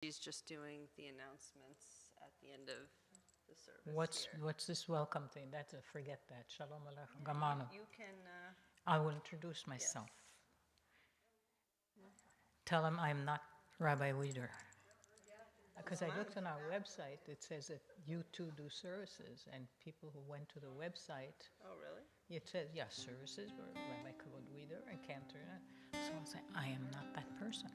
She's just doing the announcements at the end of the service here. What's this welcome thing? Forget that. Shalom Aleichem. Gamanu. You can, I will introduce myself. Tell him I'm not Rabbi Weider. Because I looked on our website, it says that you too do services, and people who went to the website, oh, really? it says, yes, services, or Rabbi Kavod Weider and Cantor. So I was like, I am not that person.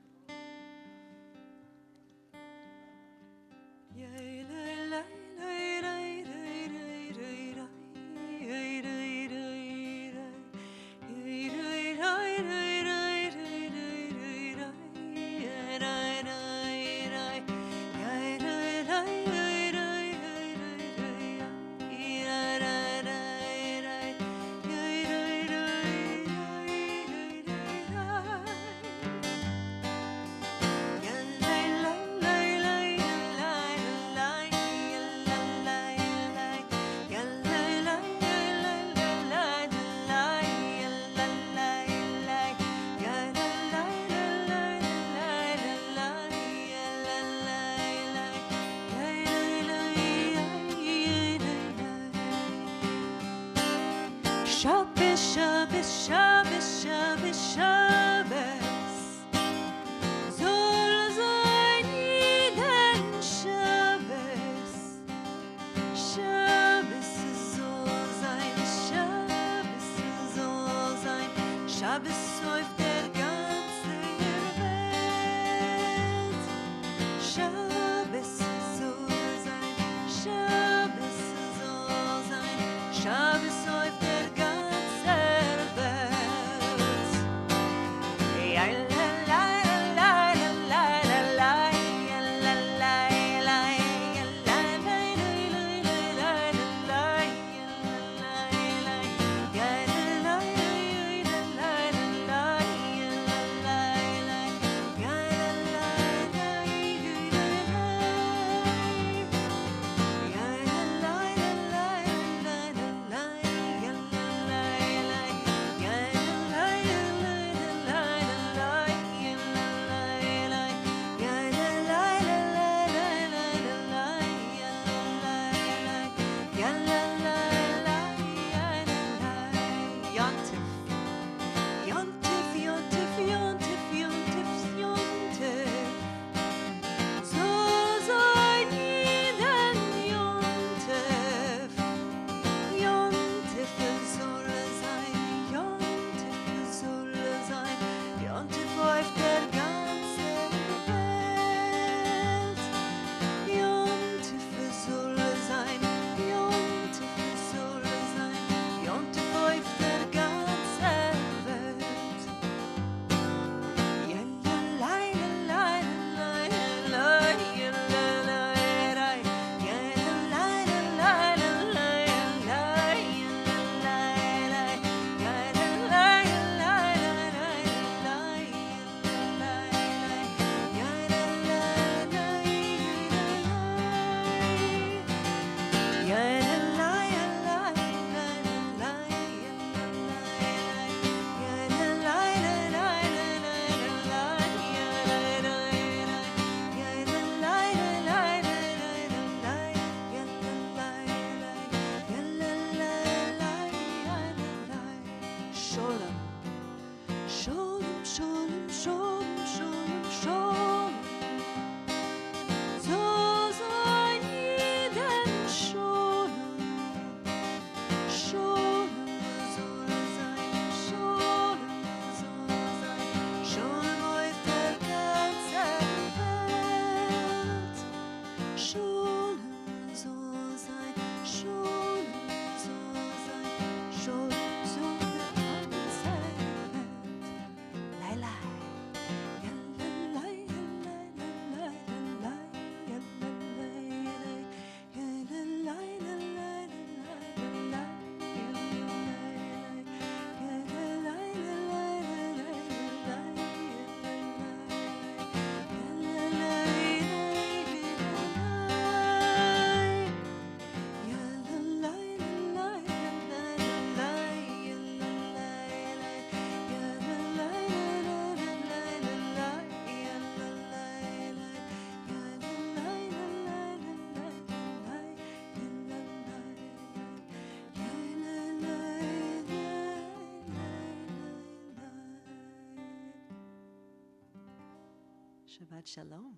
Shabbat Shalom.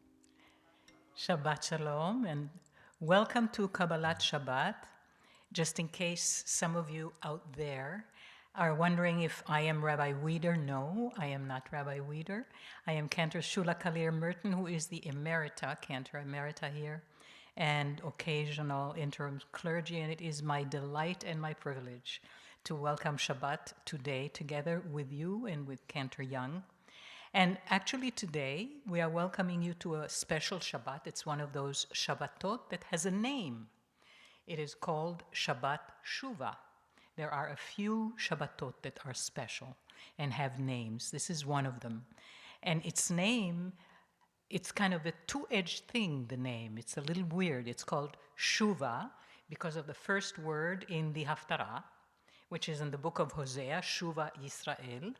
Shabbat Shalom and welcome to Kabbalat Shabbat. Just in case some of you out there are wondering if I am Rabbi Weider, no, I am not Rabbi Weider. I am Cantor Shula Kalir Merton, who is the Cantor Emerita here, and occasional interim clergy, and it is my delight and my privilege to welcome Shabbat today together with you and with Cantor Young. And actually today, we are welcoming you to a special Shabbat. It's one of those Shabbatot that has a name. It is called Shabbat Shuvah. There are a few Shabbatot that are special and have names. This is one of them. And its name, it's kind of a two-edged thing, the name. It's a little weird. It's called Shuvah because of the first word in the Haftarah, which is in the book of Hosea, Shuvah Yisrael.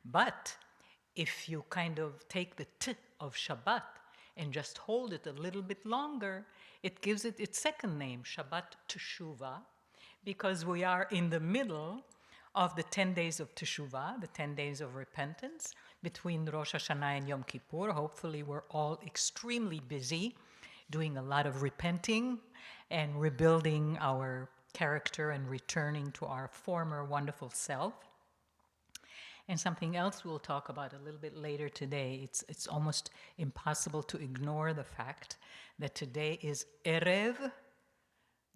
But if you kind of take the T of Shabbat and just hold it a little bit longer, it gives it its second name, Shabbat Teshuvah, because we are in the middle of the 10 days of Teshuvah, the 10 days of repentance, between Rosh Hashanah and Yom Kippur. Hopefully we're all extremely busy doing a lot of repenting and rebuilding our character and returning to our former wonderful self. And something else we'll talk about a little bit later today. It's almost impossible to ignore the fact that today is Erev,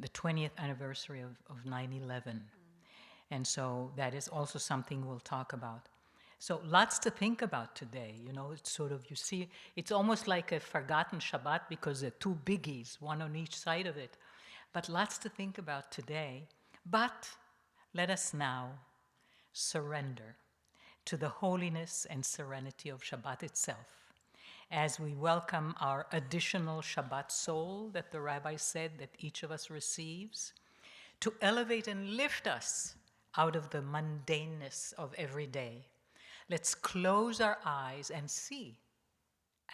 the 20th anniversary of 9/11. And so that is also something we'll talk about. So lots to think about today. You know, it's sort of, you see, it's almost like a forgotten Shabbat because there are two biggies, one on each side of it. But lots to think about today. But let us now surrender to the holiness and serenity of Shabbat itself, as we welcome our additional Shabbat soul that the rabbi said that each of us receives, to elevate and lift us out of the mundaneness of every day. Let's close our eyes and see,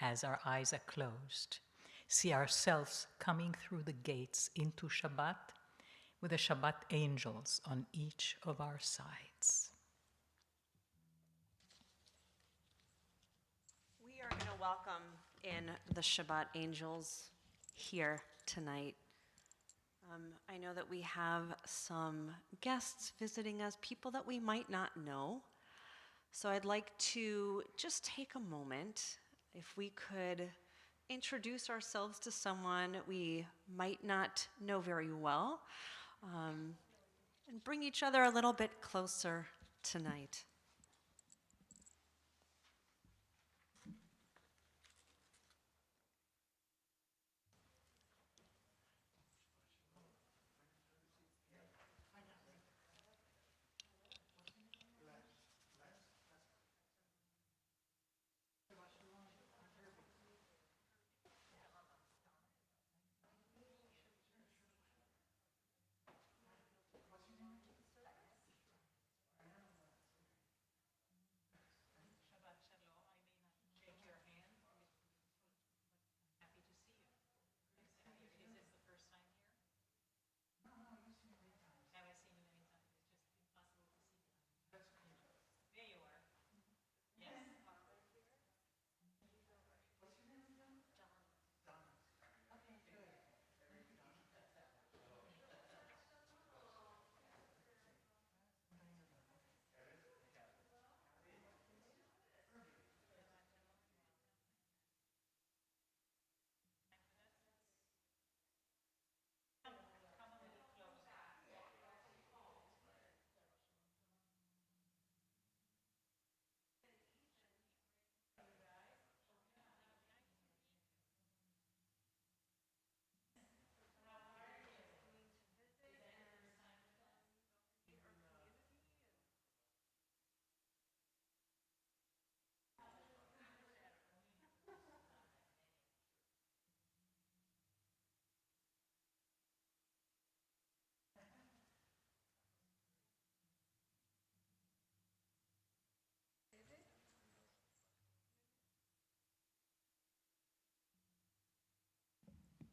as our eyes are closed, see ourselves coming through the gates into Shabbat with the Shabbat angels on each of our sides. We are going to welcome in the Shabbat angels here tonight. I know that we have some guests visiting us, people that we might not know. So I'd like to just take a moment, if we could introduce ourselves to someone we might not know very well, and bring each other a little bit closer tonight.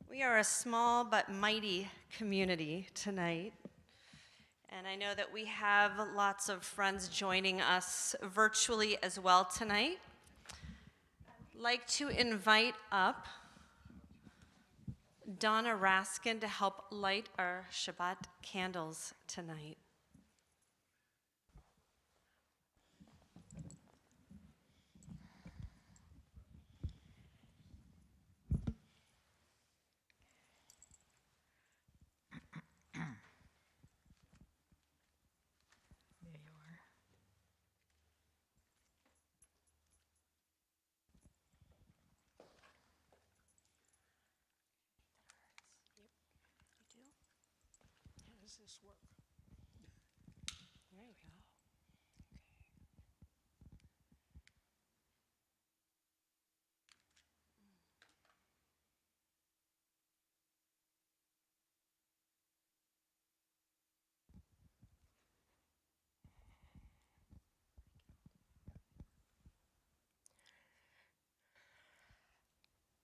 We are a small but mighty community tonight. And I know that we have lots of friends joining us virtually as well tonight. like to invite up Donna Raskin to help light our Shabbat candles tonight. There you are. How does this work? There we go.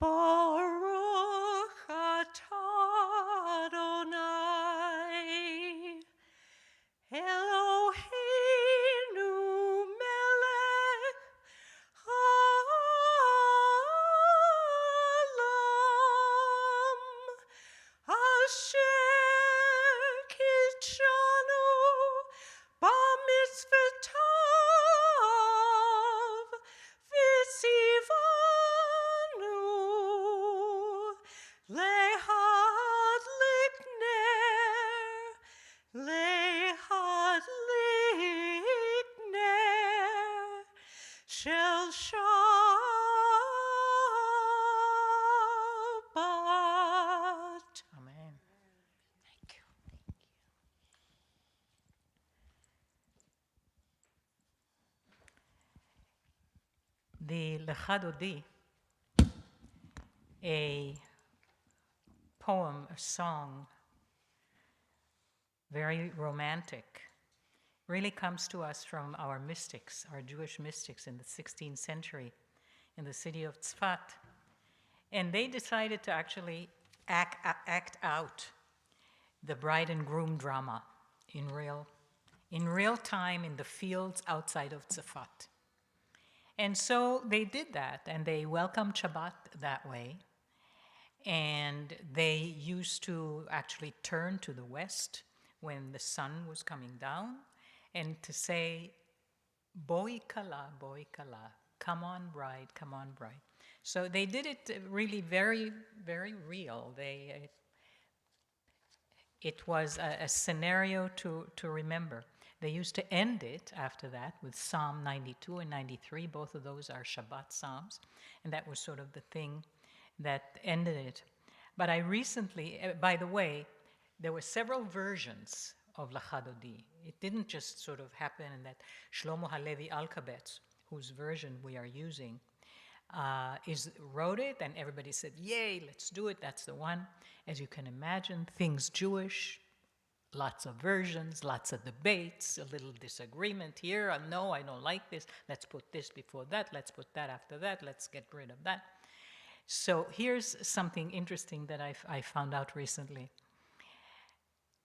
Baruch atah Adonai, Eloheinu melech haolam, asher kitshanu b'mitzvotav v'tzivanu lehadlik ner shel Shabbat. Amen. Thank you. The Lecha Dodi, a poem, a song, very romantic, really comes to us from our mystics, our Jewish mystics in the 16th century in the city of Tzfat. And they decided to actually act out the bride and groom drama in real time in the fields outside of Tzfat. And so they did that, and they welcomed Shabbat that way. And they used to actually turn to the west when the sun was coming down and to say, Boi kala, come on bride, come on bride. So they did it really very, very real. It was a scenario to remember. They used to end it after that with Psalm 92 and 93. Both of those are Shabbat Psalms. And that was sort of the thing that ended it. But I recently, by the way, there were several versions of Lecha Dodi. It didn't just sort of happen in that Shlomo Halevi Alkabetz, whose version we are using, wrote it, and everybody said, yay, let's do it, that's the one. As you can imagine, things Jewish, lots of versions, lots of debates, a little disagreement here, no, I don't like this, let's put this before that, let's put that after that, let's get rid of that. So here's something interesting that I found out recently.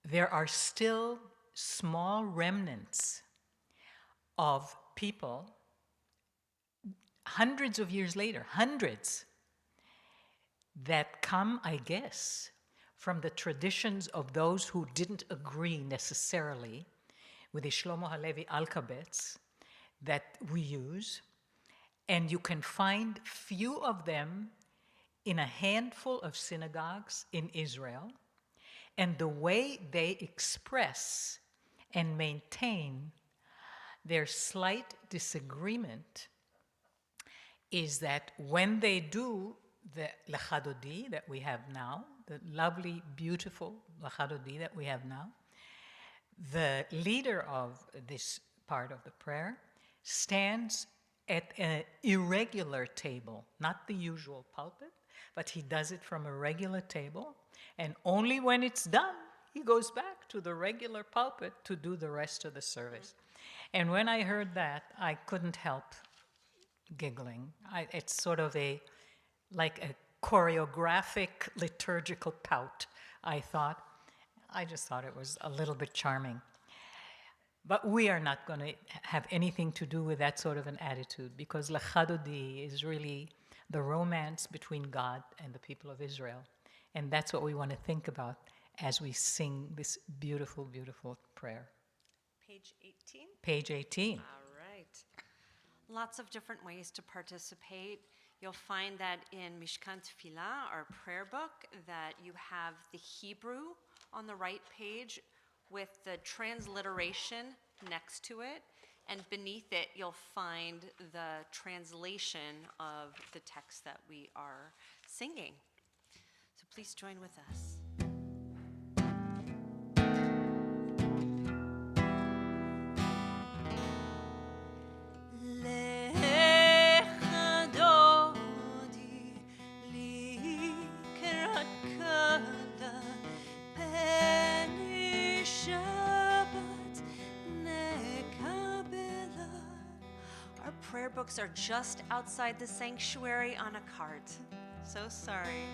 There are still small remnants of people, hundreds of years later, that come, I guess, from the traditions of those who didn't agree necessarily with the Shlomo Halevi Alkabetz that we use. And you can find few of them in a handful of synagogues in Israel. And the way they express and maintain their slight disagreement is that when they do the Lecha Dodi that we have now, the lovely, beautiful Lecha Dodi that we have now, the leader of this part of the prayer stands at an irregular table, not the usual pulpit, but he does it from a regular table, and only when it's done, he goes back to the regular pulpit to do the rest of the service. And when I heard that, I couldn't help giggling. It's sort of like a choreographic liturgical pout, I thought. I just thought it was a little bit charming. But we are not going to have anything to do with that sort of an attitude, because Lecha Dodi is really the romance between God and the people of Israel. And that's what we want to think about as we sing this beautiful, beautiful prayer. Page 18. Page 18. All right. Lots of different ways to participate. You'll find that in Mishkan Tefillah, our prayer book, that you have the Hebrew on the right page with the transliteration next to it. And beneath it, you'll find the translation of the text that we are singing. So please join with us. Our prayer books are just outside the sanctuary on a cart. So sorry.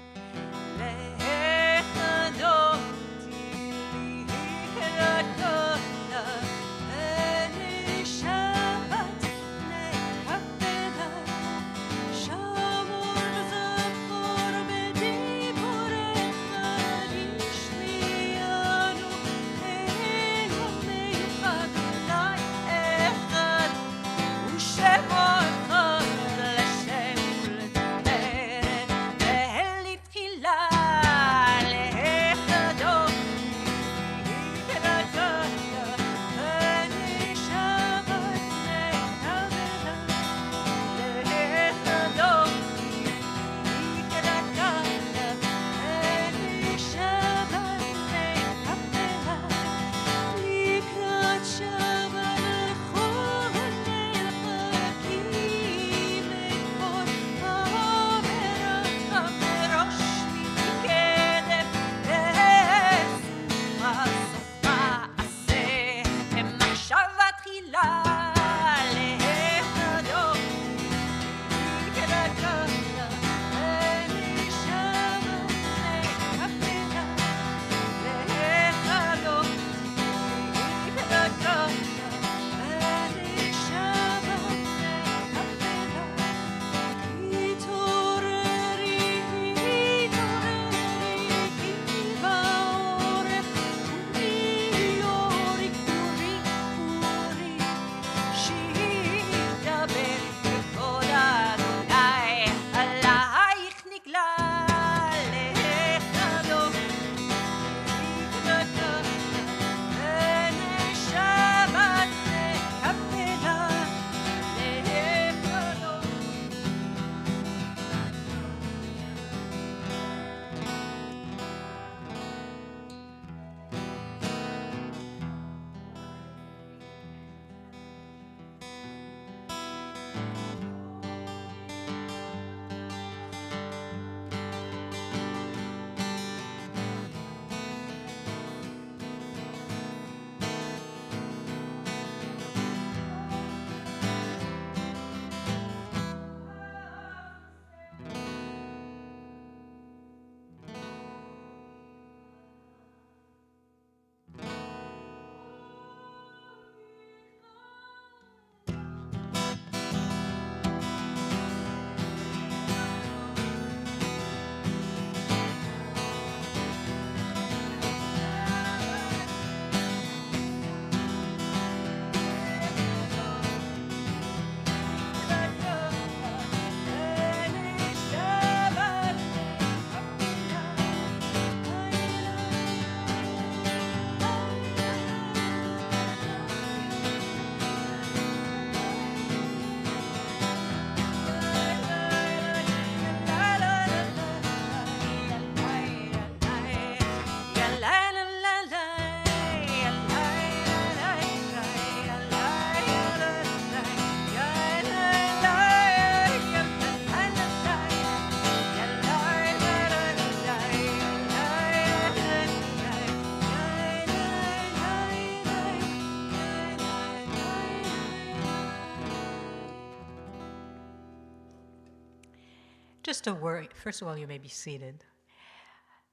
Just a word. First of all, you may be seated.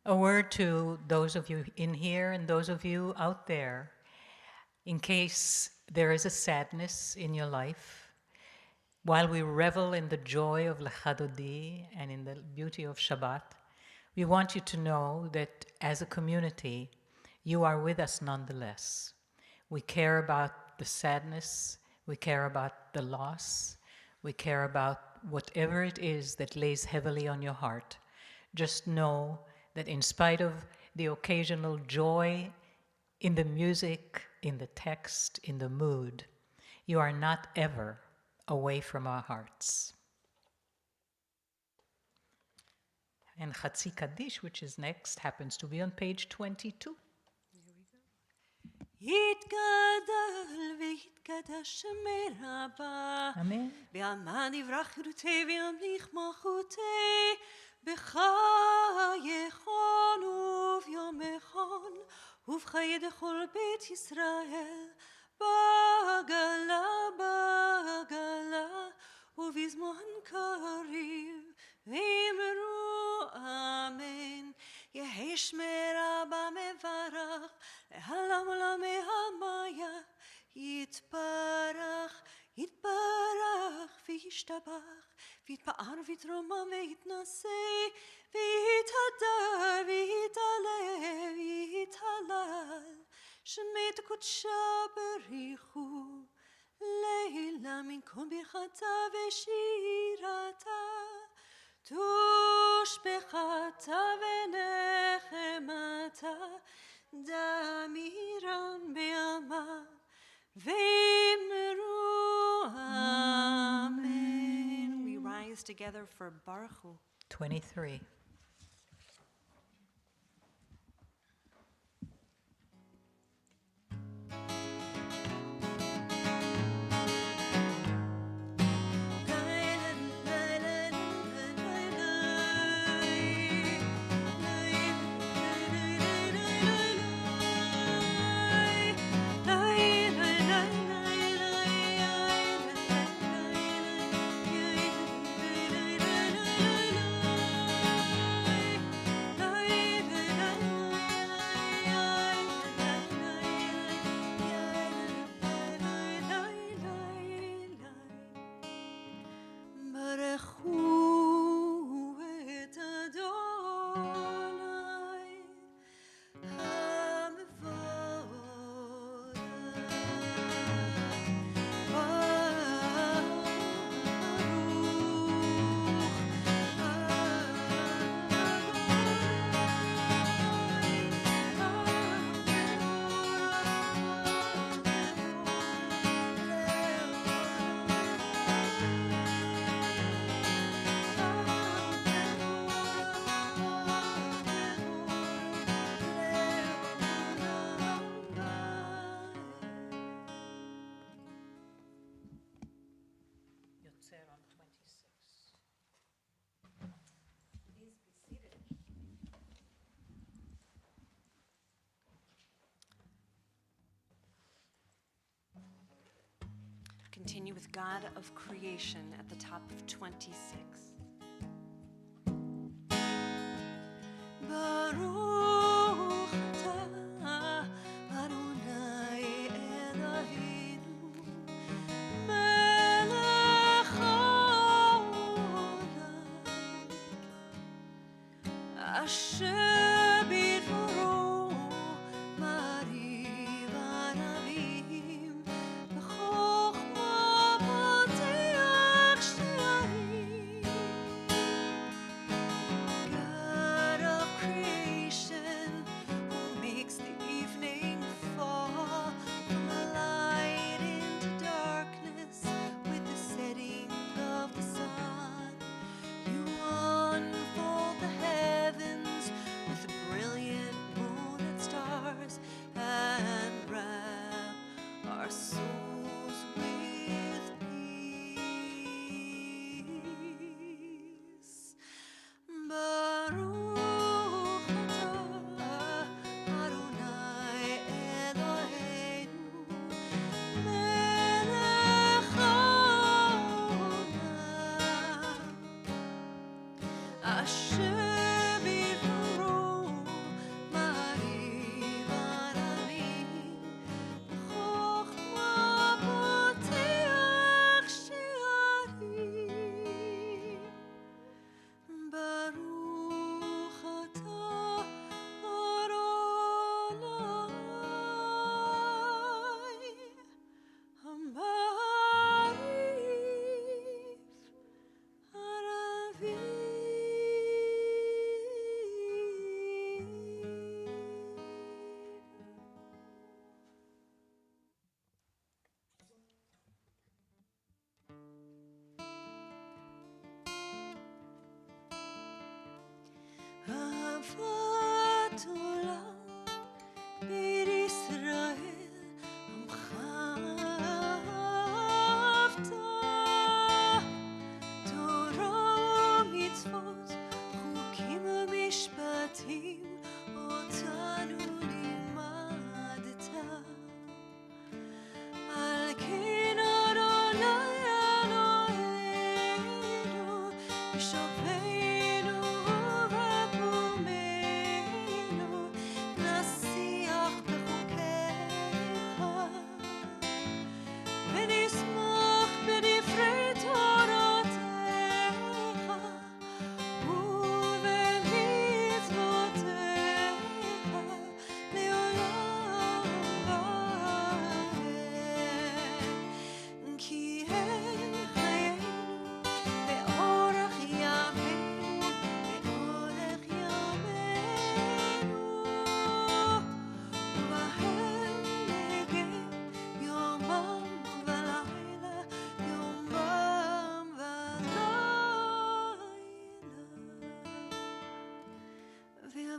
A word to those of you in here and those of you out there. In case there is a sadness in your life, while we revel in the joy of Lechadodi and in the beauty of Shabbat, we want you to know that as a community, you are with us nonetheless. We care about the sadness, we care about the loss, we care about whatever it is that lays heavily on your heart. Just know that in spite of the occasional joy in the music, in the text, in the mood, you are not ever away from our hearts. And Chatzi Kaddish, which is next, happens to be on page 22. יתגדל ויתקדש שמי רבה Amen. ועמד יברח חירותי וימליך מלכותי בחייכון וביומכון ובחיי דכל בית ישראל בעגלה בעגלה ובזמן קריב ואמרו אמן יהי שמי רבה מברך להלם עולמי המאיה יתברך יתברך וישתבח ויתפאר ויתרומם ויתנשא ויתהדר ויתעלה ויתהלל שמי קודשה בריחו לילה מן כל ברכתה ושירתה תושבחתה ונחמתה דמירן בימה ואמרו אמן. We rise together for Baruch Hu. 23. Continue with God of creation at the top of 26. Baruch atah Adonai Eloheinu melech haolam asher bidvaro mariv anavim b'chokhma poteach sh'arim. God of creation, who makes the evening fall from the light into darkness with the setting of the sun. You unfold the heavens with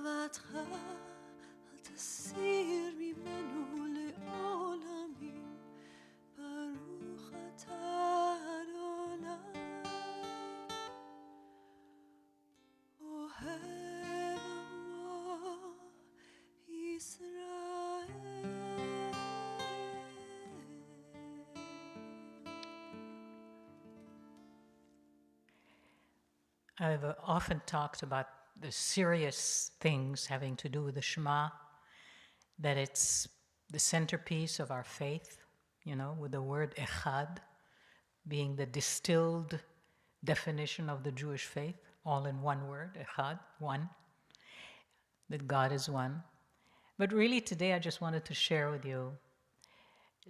אהבתך אל תסיר ממנו לעולמים, ברוך אתה אדוני, אוהב עמו ישראל. I've often talked about the serious things having to do with the Shema, that it's the centerpiece of our faith, with the word echad being the distilled definition of the Jewish faith, all in one word, echad, one, that God is one. But really today I just wanted to share with you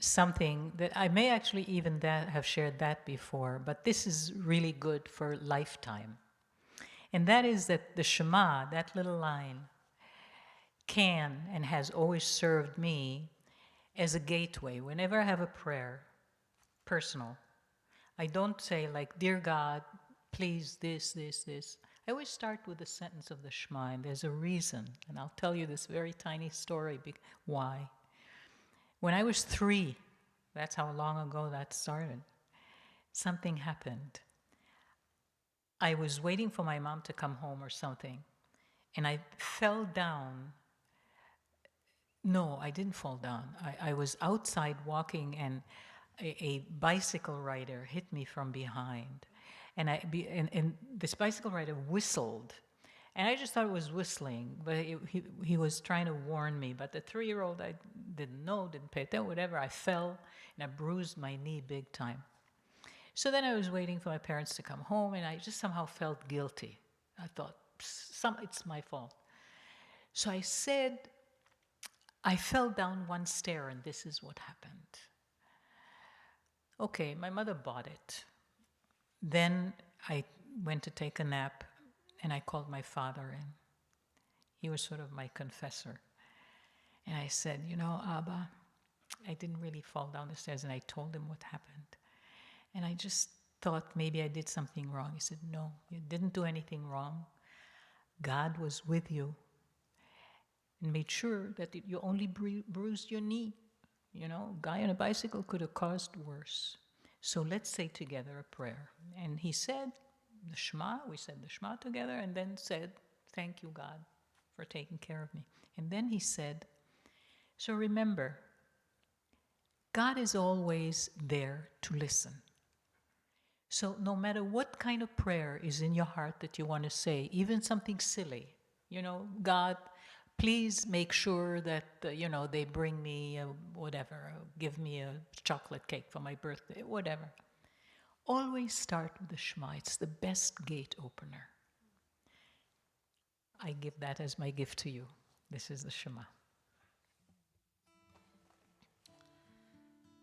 something that I may actually even have shared that before, but this is really good for lifetime. And that is that the Shema, that little line, can and has always served me as a gateway. Whenever I have a prayer, personal, I don't say like, dear God, please this, this, this. I always start with the sentence of the Shema, and there's a reason. And I'll tell you this very tiny story, why. When I was 3, that's how long ago that started, something happened. I was waiting for my mom to come home or something, and I fell down. No, I didn't fall down. I was outside walking, and a bicycle rider hit me from behind. And this bicycle rider whistled. And I just thought it was whistling, but he was trying to warn me. But the 3-year-old, I didn't know, didn't pay attention, whatever. I fell, and I bruised my knee big time. So then I was waiting for my parents to come home, and I just somehow felt guilty. I thought, it's my fault. So I said, I fell down one stair, and this is what happened. Okay, my mother bought it. Then I went to take a nap, and I called my father in. He was sort of my confessor. And I said, Abba, I didn't really fall down the stairs, and I told him what happened. And I just thought maybe I did something wrong. He said, no, you didn't do anything wrong. God was with you and made sure that you only bruised your knee. Guy on a bicycle could have caused worse. So let's say together a prayer. And he said the Shema, we said the Shema together, and then said, thank you, God, for taking care of me. And then he said, so remember, God is always there to listen. So no matter what kind of prayer is in your heart that you want to say, even something silly, God, please make sure that, they bring me whatever, give me a chocolate cake for my birthday, whatever. Always start with the Shema. It's the best gate opener. I give that as my gift to you. This is the Shema.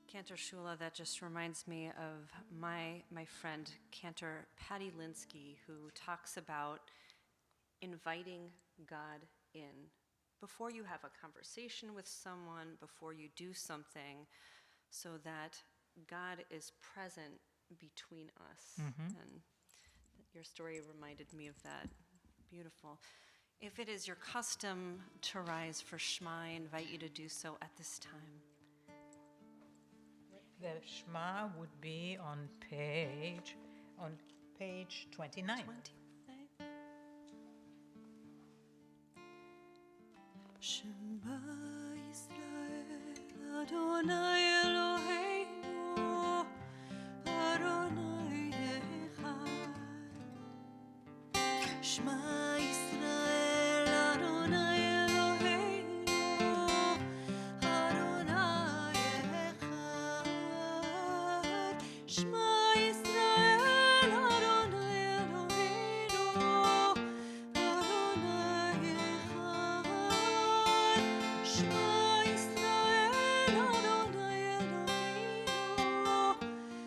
Cantor Shula, that just reminds me of my friend, Cantor Patty Linsky, who talks about inviting God in. Before you have a conversation with someone, before you do something, so that God is present between us. Mm-hmm. And your story reminded me of that. Beautiful. If it is your custom to rise for Shema, I invite you to do so at this time. The Shema would be on page 29. Shema Yisrael, Adonai Eloheinu, Adonai Echad. Shema Yisrael, Adonai Eloheinu, Adonai Echad. Shema Yisrael, Adonai Eloheinu, Adonai Echad. Shema Yisrael, Adonai Eloheinu,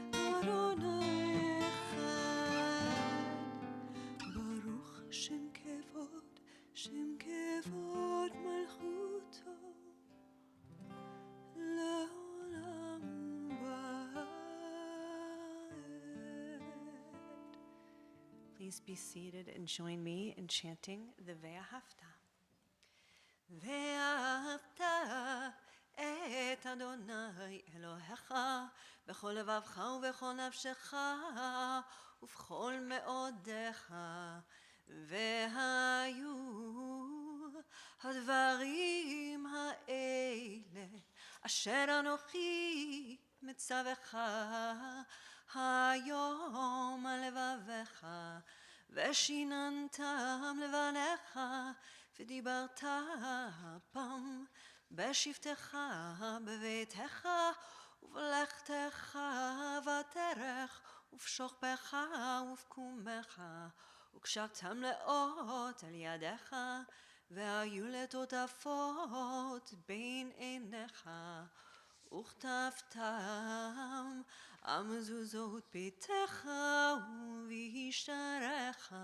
Adonai Echad. Baruch Shem Kevod Malchuto, Le'olam Va'ed. Please be seated and join me in chanting the Ve'ahavta. ואהבת את אדוני אלוהיך בכל לבבך ובכל נפשך ובכל מאודיך. והיו הדברים האלה אשר אנוכי מצווך היום על לבביך, ושיננתם לבניך, ודיברת בם בשבתך בביתך ובלכתך בדרך ובשוכבך ובקומך, וקשבתם לאות על ידיך, והיו לטוטפות בין עיניך, וכתבתם על מזוזות ביתך ובשעריך,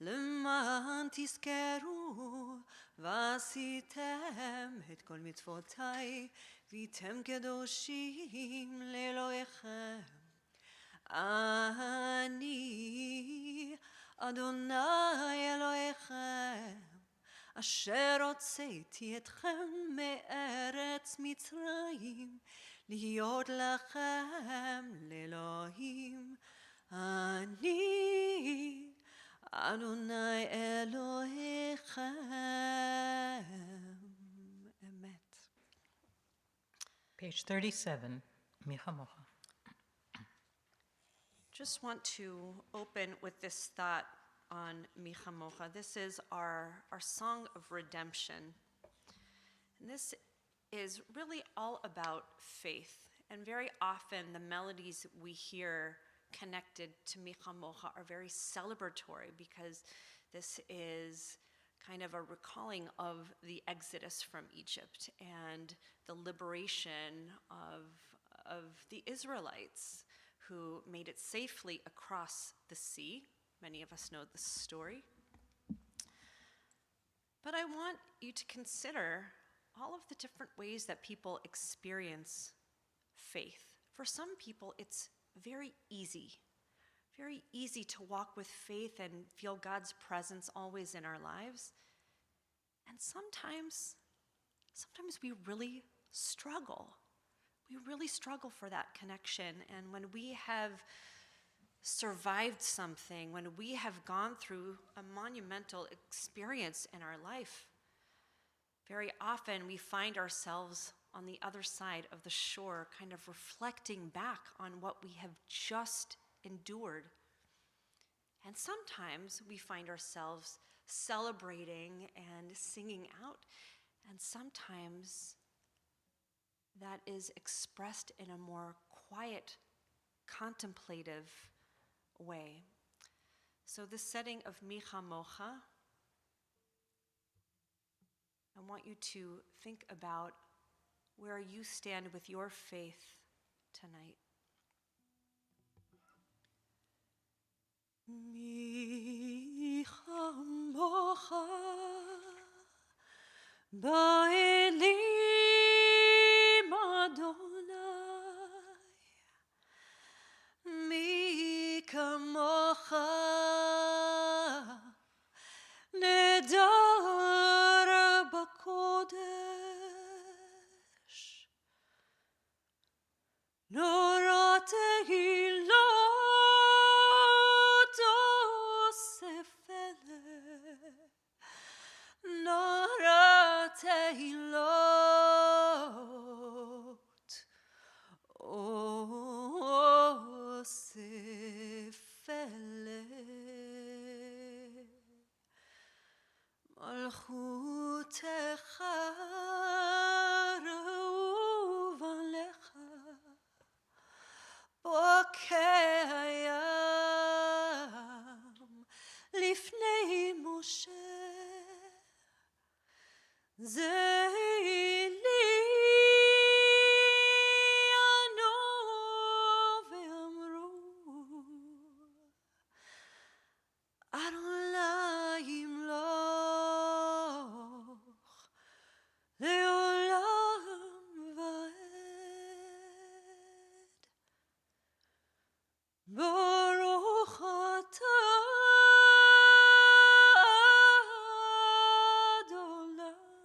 למען תזכרו ועשיתם את כל מצוותיי, והייתם קדושים לאלוהיכם. אני אדוני אלוהיכם, אשר הוצאתי אתכם מארץ מצרים, להיות לכם לאלוהים. אני אדוני אלוהיכם. אמת. Page 37, מי כמוך. Just want to open with this thought on Mi Chamocha. This is our song of redemption. And this is really all about faith. And very often the melodies we hear connected to Mi Chamocha are very celebratory, because this is kind of a recalling of the exodus from Egypt and the liberation of the Israelites, who made it safely across the sea. Many of us know this story. But I want you to consider all of the different ways that people experience faith. For some people, it's very easy to walk with faith and feel God's presence always in our lives. And sometimes we really struggle. We really struggle for that connection. And when we have survived something, when we have gone through a monumental experience in our life, very often we find ourselves on the other side of the shore, kind of reflecting back on what we have just endured. And sometimes we find ourselves celebrating and singing out, and sometimes that is expressed in a more quiet, contemplative way. So this setting of Mi Chamocha, I want you to think about where you stand with your faith tonight. Mi Chamocha ba'elim Adonai, mi kamocha nedar b'kodesh, nora tehilot osefele, nora tehilot osefele, malchutecha ra'uva lecha bokayam lifnei Moshe. Zeili ano ve'amru Adonai yimloch le'olam va'ed. Baruch atah Adonai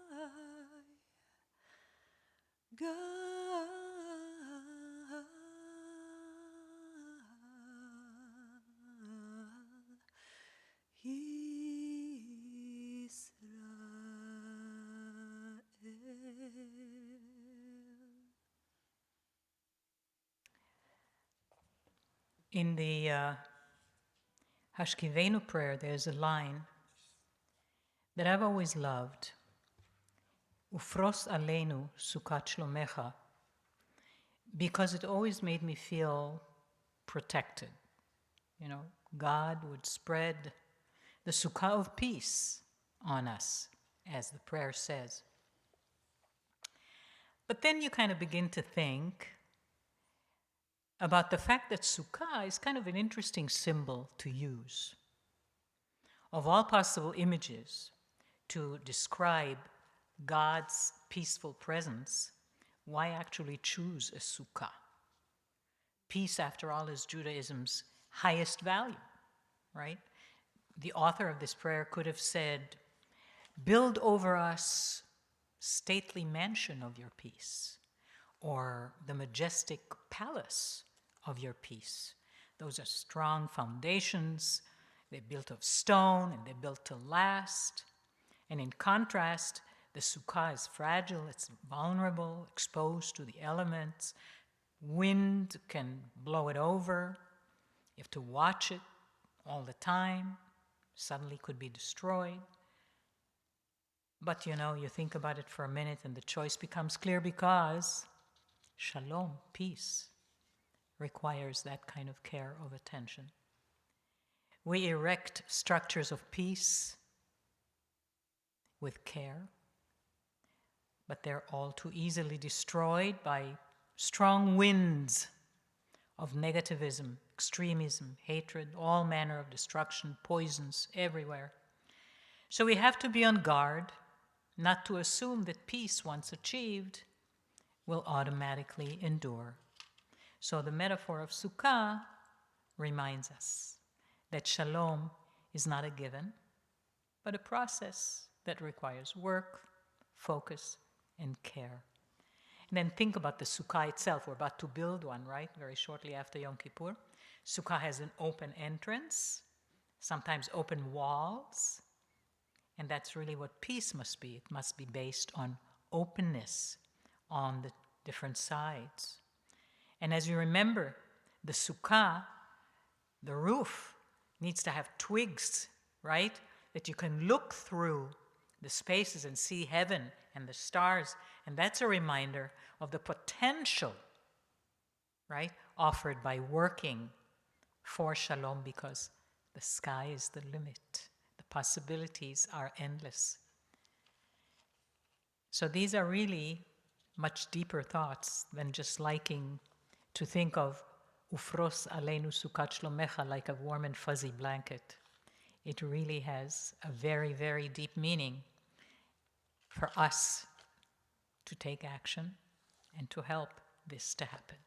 In the Hashkivenu prayer, there's a line that I've always loved. Ufros aleinu sukat shlomecha, because it always made me feel protected. You know, God would spread the sukkah of peace on us, as the prayer says. But then you kind of begin to think about the fact that sukkah is kind of an interesting symbol to use. Of all possible images to describe God's peaceful presence, why actually choose a sukkah? Peace, after all, is Judaism's highest value, right? The author of this prayer could have said, "Build over us stately mansion of your peace," or the majestic palace of your peace. Those are strong foundations. They're built of stone and they're built to last. And in contrast, the sukkah is fragile, it's vulnerable, exposed to the elements. Wind can blow it over. You have to watch it all the time. Suddenly could be destroyed. But you know, you think about it for a minute and the choice becomes clear, because shalom, peace, requires that kind of care of attention. We erect structures of peace with care, but they're all too easily destroyed by strong winds of negativism, extremism, hatred, all manner of destruction, poisons everywhere. So we have to be on guard, not to assume that peace, once achieved, will automatically endure. So the metaphor of sukkah reminds us that shalom is not a given, but a process that requires work, focus, and care. And then think about the sukkah itself. We're about to build one, right? Very shortly after Yom Kippur. Sukkah has an open entrance, sometimes open walls. And that's really what peace must be. It must be based on openness on the different sides. And as you remember, the sukkah, the roof, needs to have twigs, right? That you can look through the spaces and see heaven and the stars. And that's a reminder of the potential, right, offered by working for shalom, because the sky is the limit. The possibilities are endless. So these are really much deeper thoughts than just liking to think of ufros aleinu sukat shlomecha like a warm and fuzzy blanket. It really has a very, very deep meaning for us to take action and to help this to happen.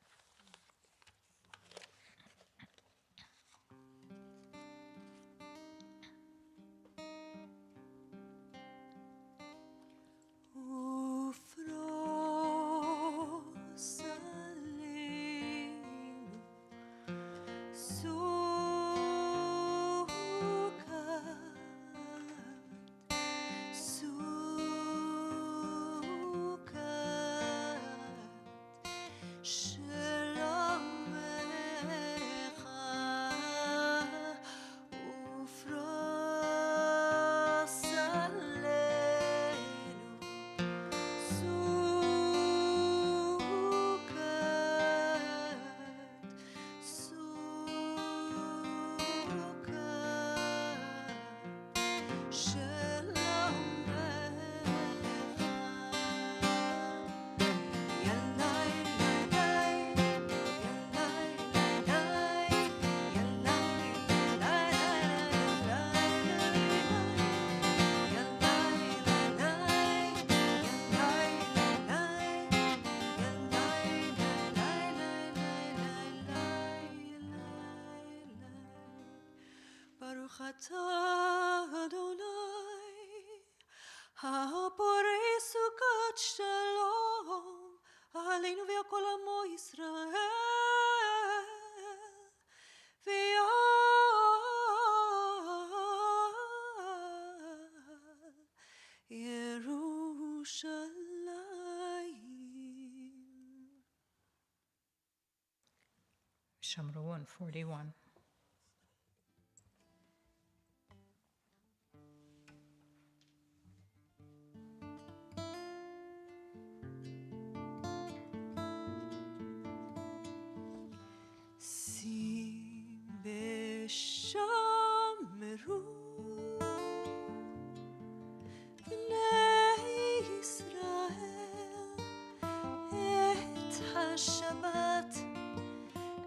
אתה אדוני, הפורא סוכת שלום, עלינו ועל כל עמו ישראל, ועל ירושלים. Shamruan 41. שים ושמרו בני ישראל את השבת,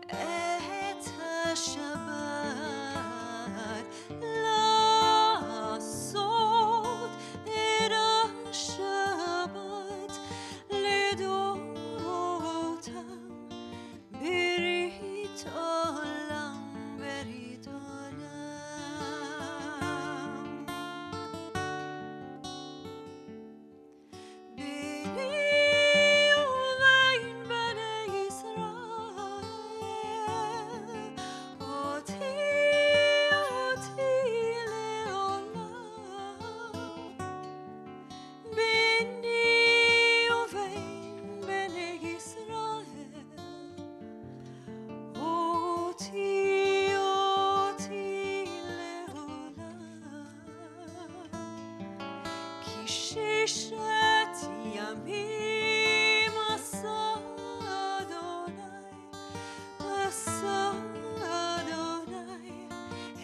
את השבת, לעשות את השבת לדורותם. ברית עולם, ברית עולם. ביני ובין בני ישראל, אותי לעולם. ביני ובין בני ישראל, אותי לעולם. כי ששת ימים עשה אדוני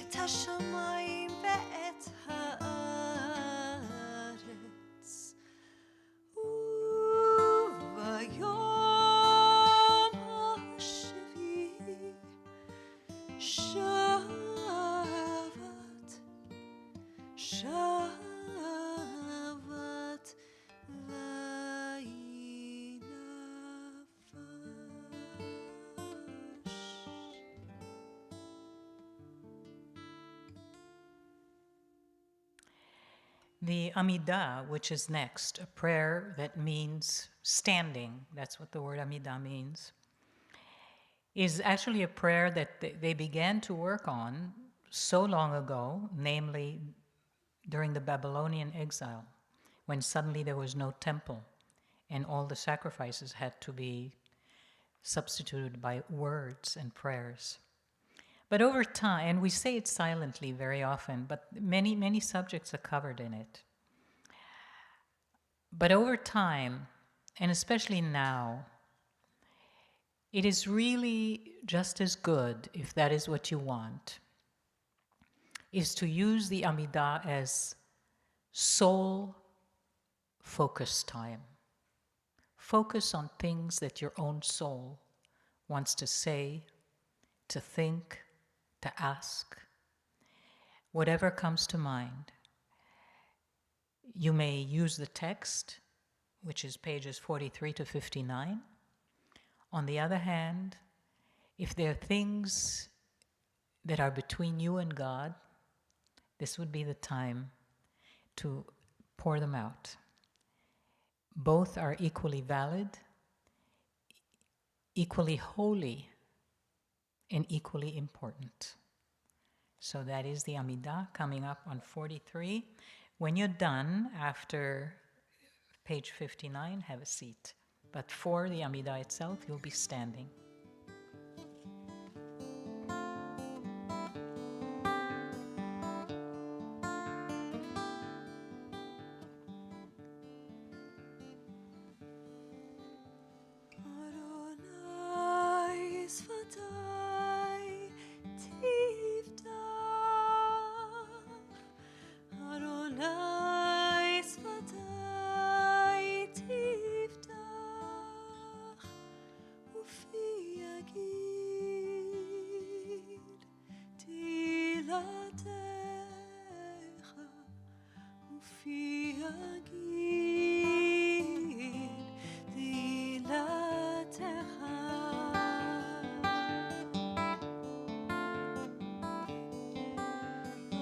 את השמיים ואת הארץ. וביום השביעי שבת, שבת וינפש. The Amidah, which is next, a prayer that means standing, that's what the word Amidah means, is actually a prayer that they began to work on so long ago, namely during the Babylonian exile, when suddenly there was no temple and all the sacrifices had to be substituted by words and prayers. But over time, and we say it silently very often, but many subjects are covered in it. But over time, and especially now, it is really just as good, if that is what you want, is to use the Amidah as soul-focused time. Focus on things that your own soul wants to say, to think, to ask, whatever comes to mind. You may use the text, which is pages 43 to 59. On the other hand, if there are things that are between you and God, this would be the time to pour them out. Both are equally valid, equally holy, and equally important. So that is the Amidah coming up on 43. When you're done, after page 59, have a seat. But for the Amidah itself, you'll be standing. Adonai sfatai tiftach, Adonai sfatai tiftach, ufi yagid tilatecha, ufi yagid tilatecha.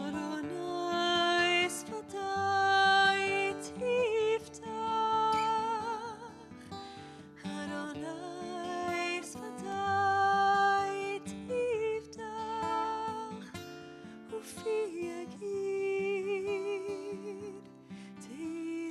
Adonai sfatai tiftach, Adonai sfatai tiftach, ufi yagid tilatecha.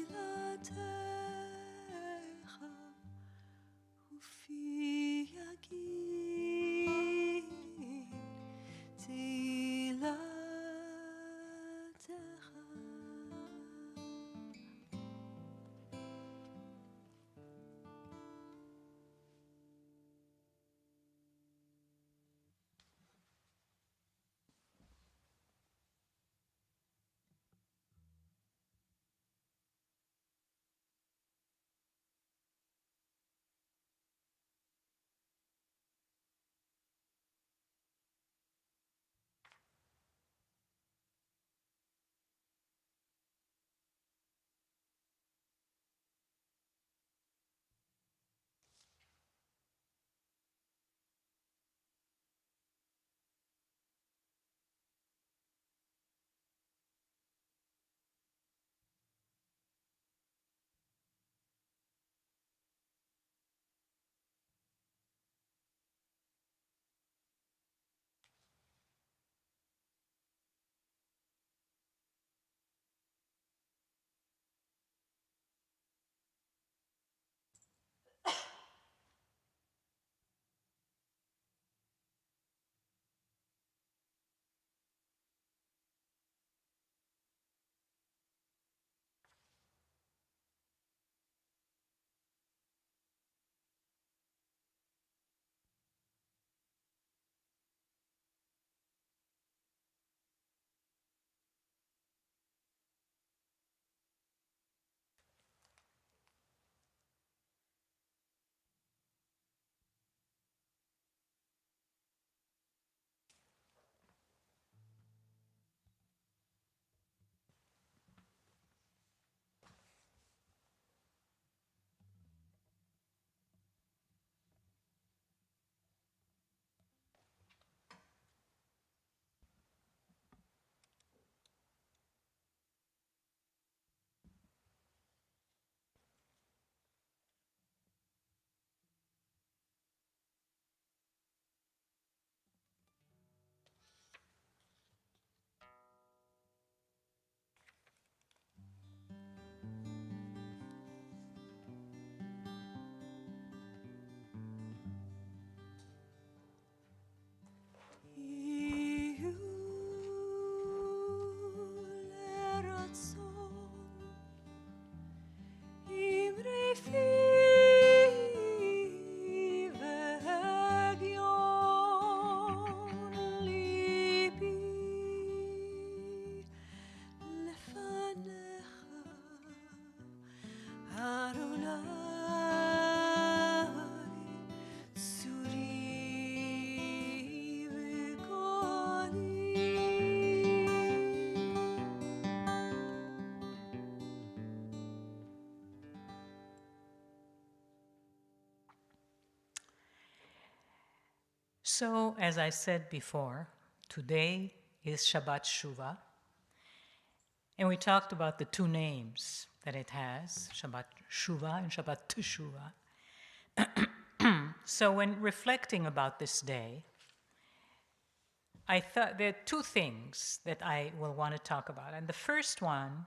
So, as I said before, today is Shabbat Shuvah, and we talked about the two names that it has, Shabbat Shuvah and Shabbat Teshuvah. So when reflecting about this day, I thought there are two things that I will want to talk about. And the first one,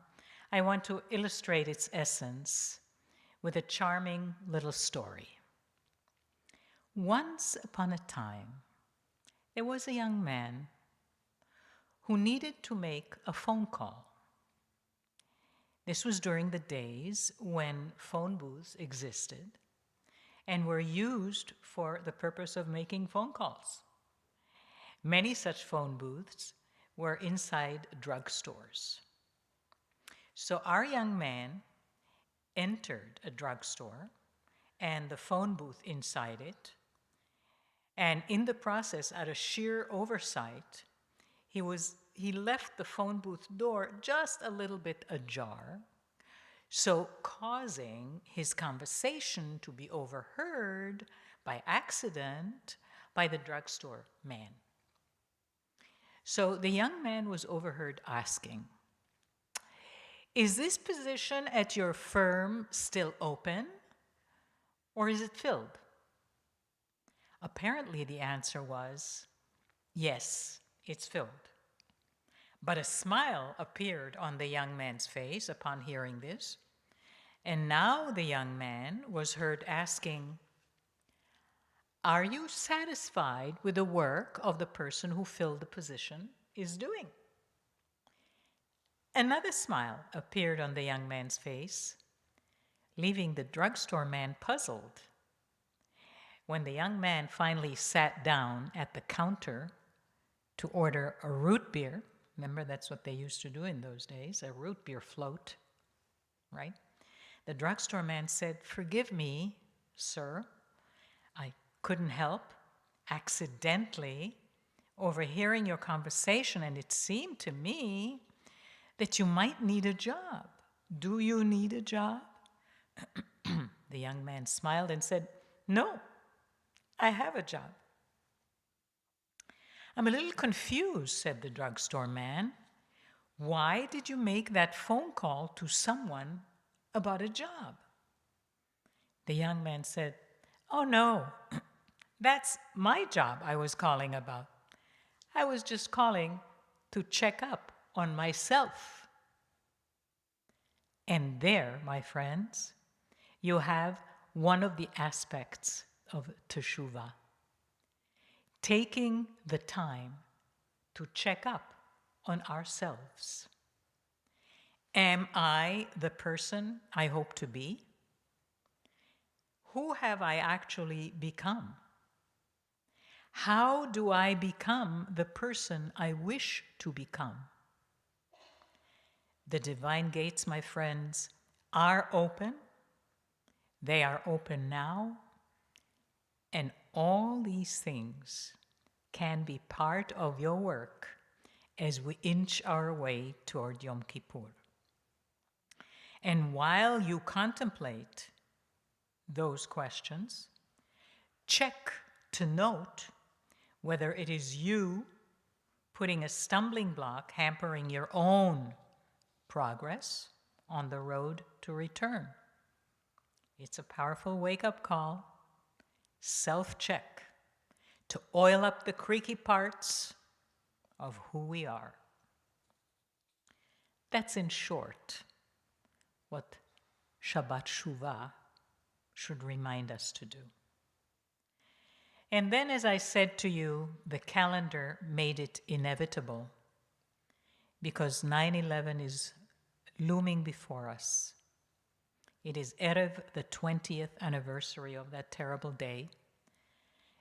I want to illustrate its essence with a charming little story. Once upon a time, there was a young man who needed to make a phone call. This was during the days when phone booths existed and were used for the purpose of making phone calls. Many such phone booths were inside drugstores. So our young man entered a drugstore and the phone booth inside it, and in the process, out of sheer oversight, he left the phone booth door just a little bit ajar, so causing his conversation to be overheard by accident by the drugstore man. So the young man was overheard asking, "Is this position at your firm still open, or is it filled?" Apparently the answer was, "Yes, it's filled." But a smile appeared on the young man's face upon hearing this, and now the young man was heard asking, "Are you satisfied with the work of the person who filled the position is doing?" Another smile appeared on the young man's face, leaving the drugstore man puzzled. When the young man finally sat down at the counter to order a root beer, remember that's what they used to do in those days, a root beer float, right? The drugstore man said, "Forgive me, sir, I couldn't help accidentally overhearing your conversation, and it seemed to me that you might need a job. Do you need a job?" The young man smiled and said, "No, I have a job." "I'm a little confused," said the drugstore man. "Why did you make that phone call to someone about a job?" The young man said, "Oh no, that's my job I was calling about. I was just calling to check up on myself." And there, my friends, you have one of the aspects of teshuvah. Taking the time to check up on ourselves. Am I the person I hope to be? Who have I actually become? How do I become the person I wish to become? The divine gates, my friends, are open. They are open now. And all these things can be part of your work as we inch our way toward Yom Kippur. And while you contemplate those questions, check to note whether it is you putting a stumbling block hampering your own progress on the road to return. It's a powerful wake-up call. Self-check to oil up the creaky parts of who we are. That's in short what Shabbat Shuvah should remind us to do. And then, as I said to you, the calendar made it inevitable because 9/11 is looming before us. It is Erev, the 20th anniversary of that terrible day,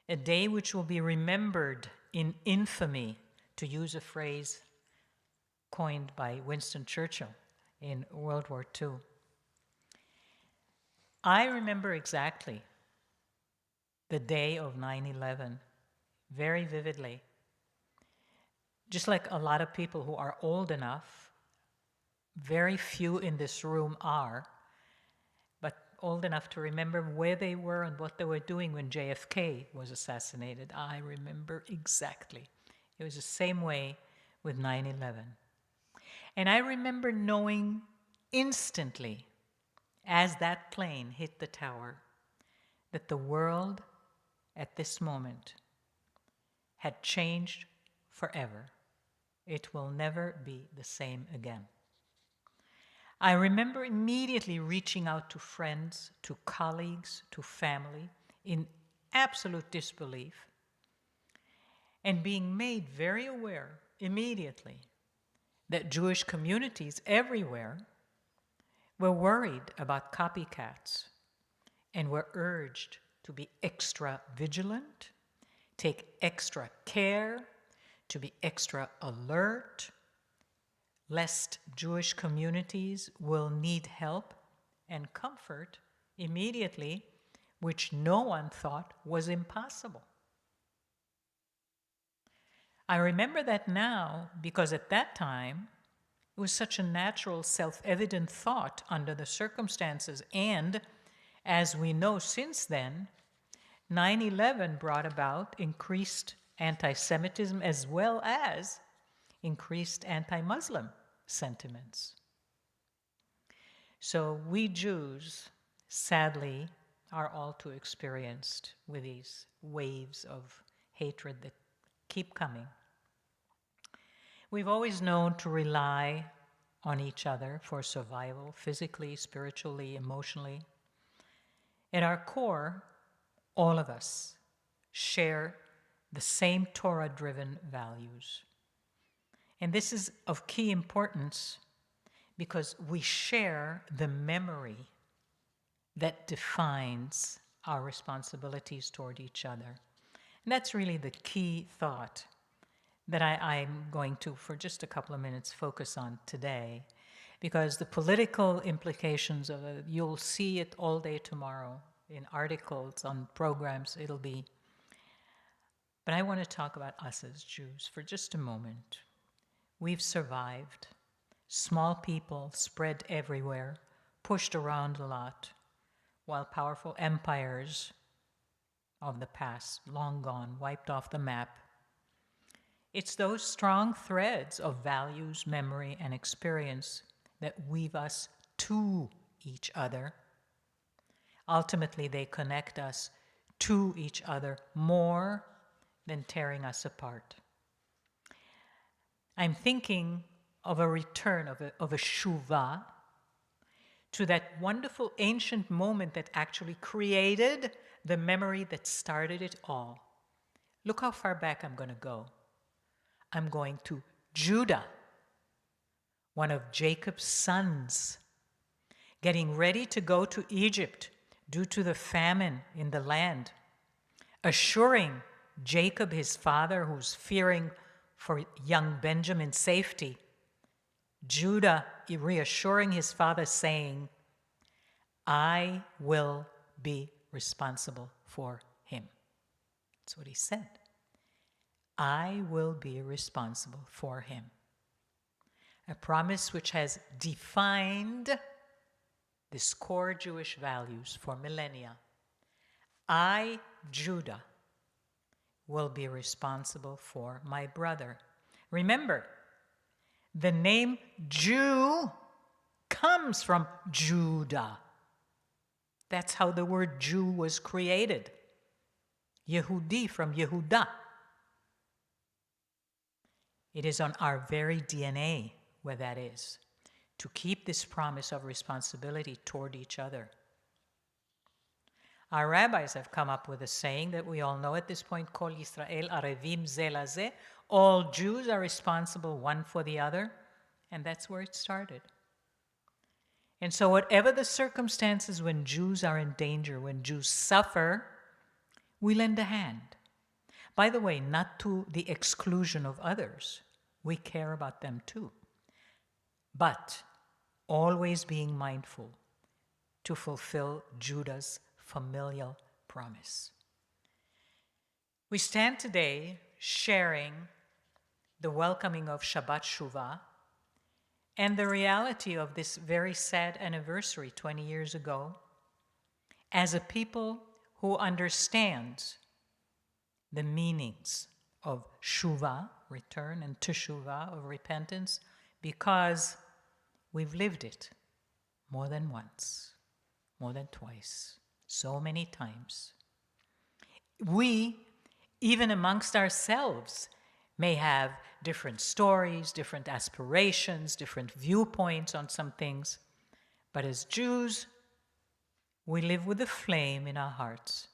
a day which will be remembered in infamy, to use a phrase coined by Winston Churchill in World War II. I remember exactly the day of 9/11 very vividly. Just like a lot of people who are old enough, very few in this room are, but old enough to remember where they were and what they were doing when JFK was assassinated. I remember exactly. It was the same way with 9/11. And I remember knowing instantly, as that plane hit the tower, that the world at this moment had changed forever. It will never be the same again. I remember immediately reaching out to friends, to colleagues, to family in absolute disbelief and being made very aware immediately that Jewish communities everywhere were worried about copycats and were urged to be extra vigilant, take extra care, to be extra alert, lest Jewish communities will need help and comfort immediately, which no one thought was impossible. I remember that now because at that time, it was such a natural, self-evident thought under the circumstances. And as we know since then, 9/11 brought about increased anti-Semitism as well as increased anti-Muslim sentiments. So we Jews, sadly, are all too experienced with these waves of hatred that keep coming. We've always known to rely on each other for survival, physically, spiritually, emotionally. At our core, all of us share the same Torah-driven values. And this is of key importance because we share the memory that defines our responsibilities toward each other. And that's really the key thought that I'm going to, for just a couple of minutes, focus on today, because the political implications of it, you'll see it all day tomorrow in articles, on programs, it'll be. But I want to talk about us as Jews for just a moment. We've survived. Small people spread everywhere, pushed around a lot, while powerful empires of the past, long gone, wiped off the map. It's those strong threads of values, memory, and experience that weave us to each other. Ultimately, they connect us to each other more than tearing us apart. I'm thinking of a return, of a shuvah, to that wonderful ancient moment that actually created the memory that started it all. Look how far back I'm going to go. I'm going to Judah, one of Jacob's sons, getting ready to go to Egypt due to the famine in the land, assuring Jacob, his father, who's fearing for young Benjamin's safety, Judah reassuring his father, saying, I will be responsible for him. That's what he said. I will be responsible for him. A promise which has defined these core Jewish values for millennia. I, Judah, will be responsible for my brother. Remember, the name Jew comes from Judah. That's how the word Jew was created. Yehudi from Yehuda. It is on our very DNA where that is, to keep this promise of responsibility toward each other. Our rabbis have come up with a saying that we all know at this point, Kol Yisrael arevim ze lazeh. All Jews are responsible one for the other, and that's where it started. And so whatever the circumstances when Jews are in danger, when Jews suffer, we lend a hand. By the way, not to the exclusion of others. We care about them too. But always being mindful to fulfill Judah's familial promise. We stand today sharing the welcoming of Shabbat Shuvah and the reality of this very sad anniversary 20 years ago as a people who understands the meanings of Shuvah, return, and Teshuvah, of repentance, because we've lived it more than once, more than twice, so many times. We, even amongst ourselves, may have different stories, different aspirations, different viewpoints on some things, but as Jews, we live with a flame in our hearts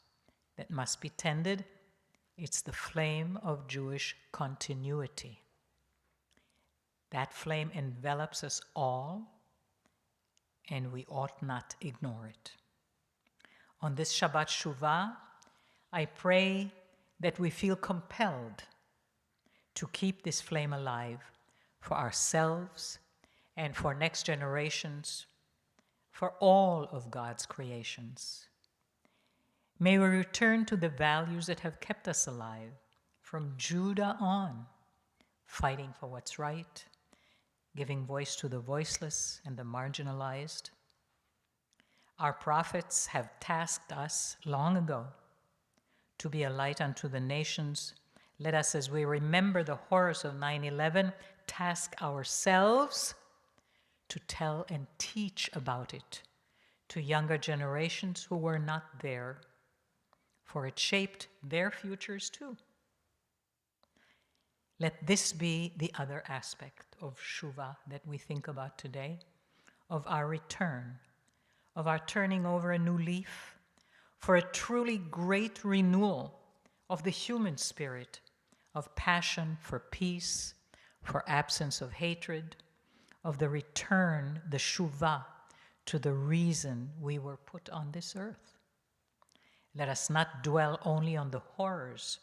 that must be tended. It's the flame of Jewish continuity. That flame envelops us all, and we ought not ignore it. On this Shabbat Shuvah, I pray that we feel compelled to keep this flame alive for ourselves and for next generations, for all of God's creations. May we return to the values that have kept us alive from Judah on, fighting for what's right, giving voice to the voiceless and the marginalized. Our prophets have tasked us long ago to be a light unto the nations. Let us, as we remember the horrors of 9/11, task ourselves to tell and teach about it to younger generations who were not there, for it shaped their futures too. Let this be the other aspect of Shuvah that we think about today, of our return, of our turning over a new leaf, for a truly great renewal of the human spirit, of passion for peace, for absence of hatred, of the return, the Shuvah, to the reason we were put on this earth. Let us not dwell only on the horrors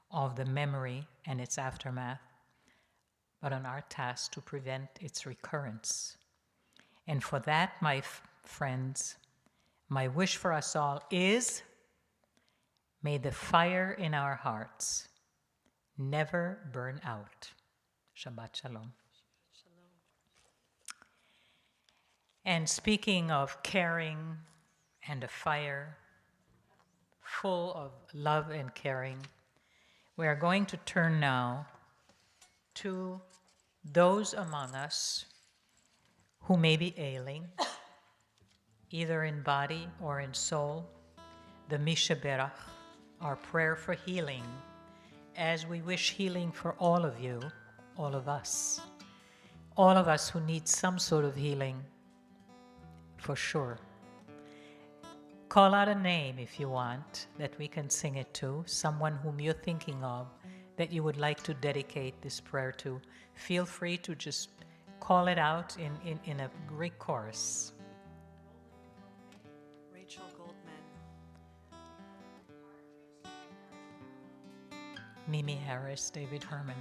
of the memory and its aftermath, but on our task to prevent its recurrence. And for that, my friends, my wish for us all is, may the fire in our hearts never burn out. Shabbat Shalom. And speaking of caring and a fire full of love and caring, we are going to turn now to those among us who may be ailing, either in body or in soul, the Mishaberach, our prayer for healing, as we wish healing for all of you, all of us who need some sort of healing, for sure. Call out a name if you want that we can sing it to, someone whom you're thinking of that you would like to dedicate this prayer to. Feel free to just call it out in a Greek chorus. Rachel Goldman. Mimi Harris, David Herman.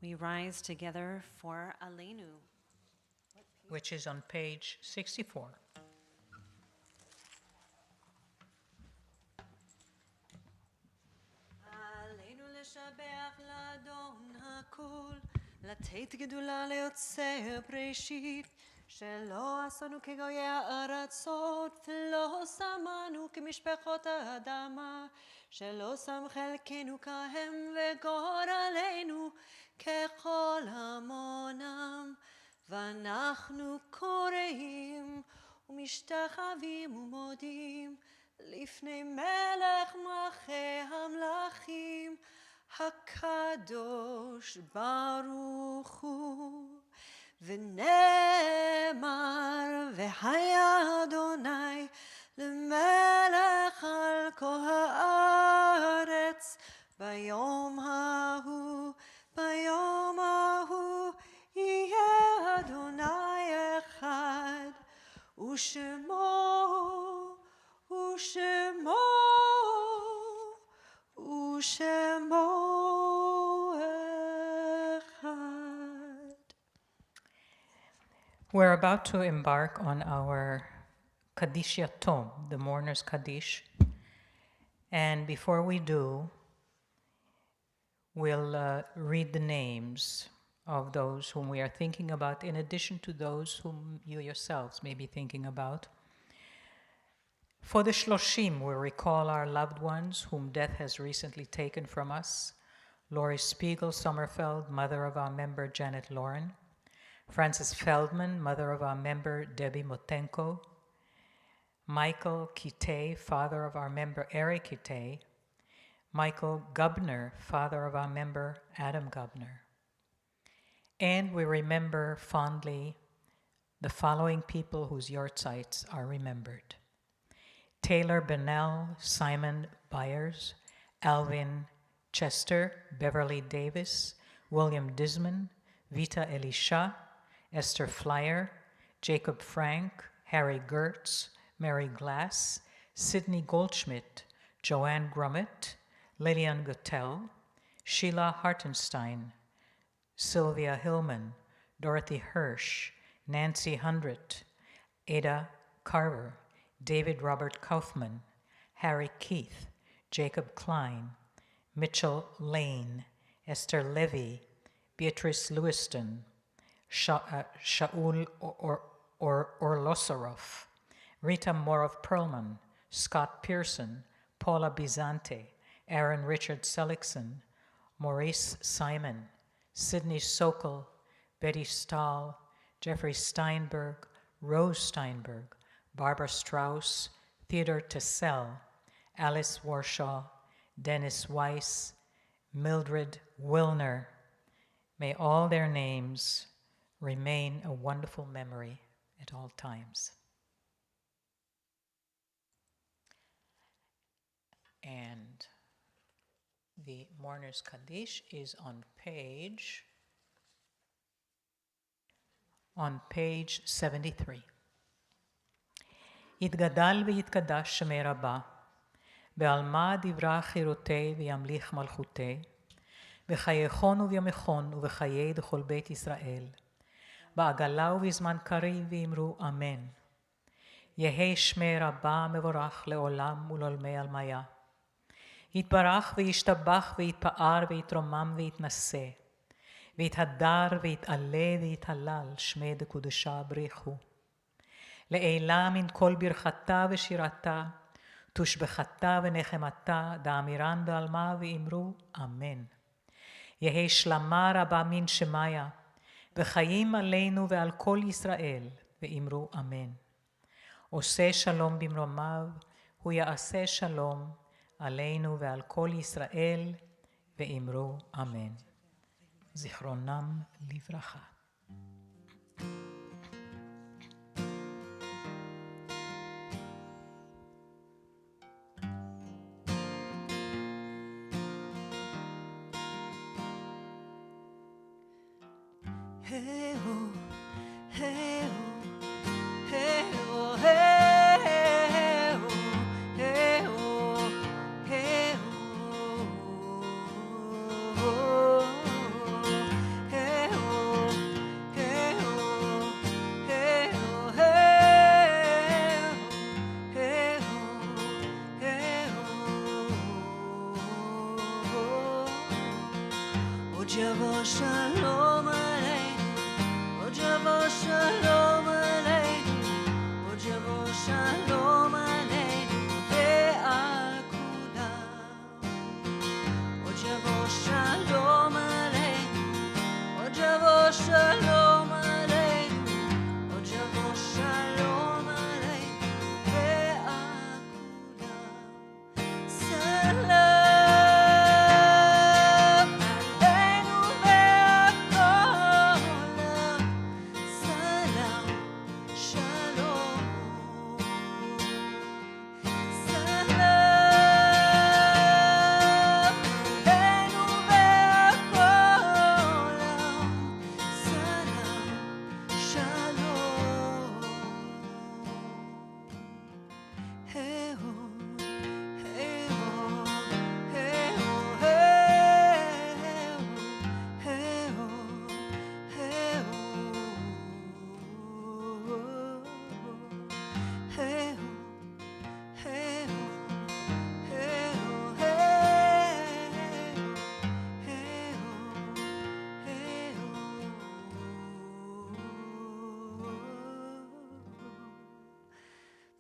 We rise together for Aleinu. Which is on page 64. עלינו לשבח לאדון הכל, לתת גדולה ליוצר בראשית, שלא עשינו כגויי הארצות, ולא שמנו כמשפחות האדמה, שלא שם חלקנו כהם וגורלנו ככל המונם, ואנחנו קוראים ומשתחווים ומודים לפני מלך מלכי המלכים, הקדוש ברוך הוא, ונאמר והיה אדוני למלך על כל הארץ ביום ההוא יהיה אדוני אחד ושמו אחד. We're about to embark on our Kaddish Yatom, the mourner's Kaddish. And before we do, we'll read the names of those whom we are thinking about, in addition to those whom you yourselves may be thinking about. For the Shloshim, we'll recall our loved ones whom death has recently taken from us. Lori Spiegel Sommerfeld, mother of our member Janet Lauren. Frances Feldman, mother of our member Debbie Motenko. Michael Kitay, father of our member Eric Kitay. Michael Gubner, father of our member Adam Gubner. And we remember fondly the following people whose yortzites are remembered. Taylor Bennell, Simon Byers, Alvin Chester, Beverly Davis, William Disman, Vita Elisha, Esther Flyer, Jacob Frank, Harry Gertz, Mary Glass, Sidney Goldschmidt, Joanne Grummett, Lillian Guttel, Sheila Hartenstein, Sylvia Hillman, Dorothy Hirsch, Nancy Hundred, Ada Carver, David Robert Kaufman, Harry Keith, Jacob Klein, Mitchell Lane, Esther Levy, Beatrice Lewiston, Shaul Orlosaroff, Rita Morov-Perlman, Scott Pearson, Paula Bizante, Aaron Richard Seligson, Maurice Simon, Sidney Sokol, Betty Stahl, Jeffrey Steinberg, Rose Steinberg, Barbara Strauss, Theodore Tessell, Alice Warshaw, Dennis Weiss, Mildred Wilner. May all their names remain a wonderful memory at all times. And the Mourner's Kaddish is on page 73. יתגדל ויתקדש שמי רבה, בעלמא דברה חירותי וימליך מלכותי, בחייכון ובימיכון ובחיי דכל בית ישראל, בעגלה ובזמן קריב ואמרו אמן. יהי שמי רבה מבורך לעולם ולעולמי עלמיה. יתברך וישתבח ויתפאר ויתרומם ויתנשא, ויתהדר ויתעלה ויתהלל שמי דקודשה בריחו. לעילה מן כל ברכתה ושירתה, תושבחתה ונחמתה, דאמירן בעלמה ואמרו אמן. יהי שלמה רבה מן שמיה, וחיים עלינו ועל כל ישראל, ואמרו אמן. עושה שלום במרומיו, הוא יעשה שלום עלינו ועל כל ישראל, ואמרו אמן. זיכרונם לברכה. Hey ho, hey ho, hey ho, hey ho, hey ho, hey ho, hey ho, hey ho, hey ho, hey ho, hey ho. עוד יבוא שלום עלינו, עוד יבוא שלום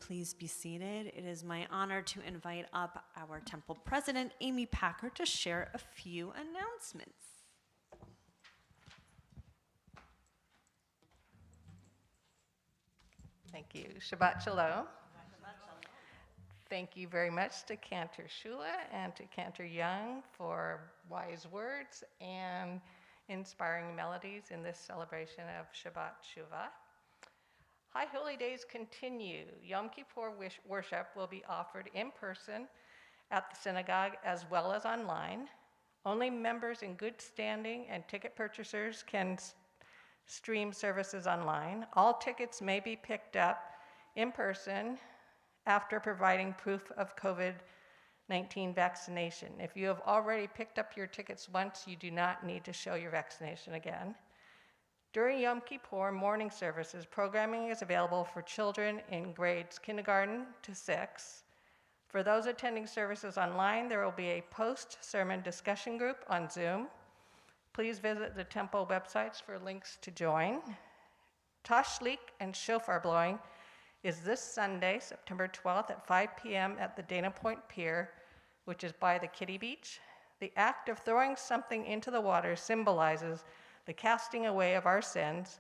Please be seated. It is my honor to invite up our temple president, Amy Packer, to share a few announcements. Thank you. Shabbat Shalom. Thank you very much to Cantor Shula and to Cantor Young for wise words and inspiring melodies in this celebration of Shabbat Shuvah. High Holy Days continue. Yom Kippur worship will be offered in person at the synagogue as well as online. Only members in good standing and ticket purchasers can stream services online. All tickets may be picked up in person after providing proof of COVID-19 vaccination. If you have already picked up your tickets once, you do not need to show your vaccination again. During Yom Kippur morning services, programming is available for children in grades kindergarten to 6. For those attending services online, there will be a post-sermon discussion group on Zoom. Please visit the temple websites for links to join. Tashlik and shofar blowing is this Sunday, September 12th at 5 p.m. at the Dana Point Pier, which is by the Kitty Beach. The act of throwing something into the water symbolizes the casting away of our sins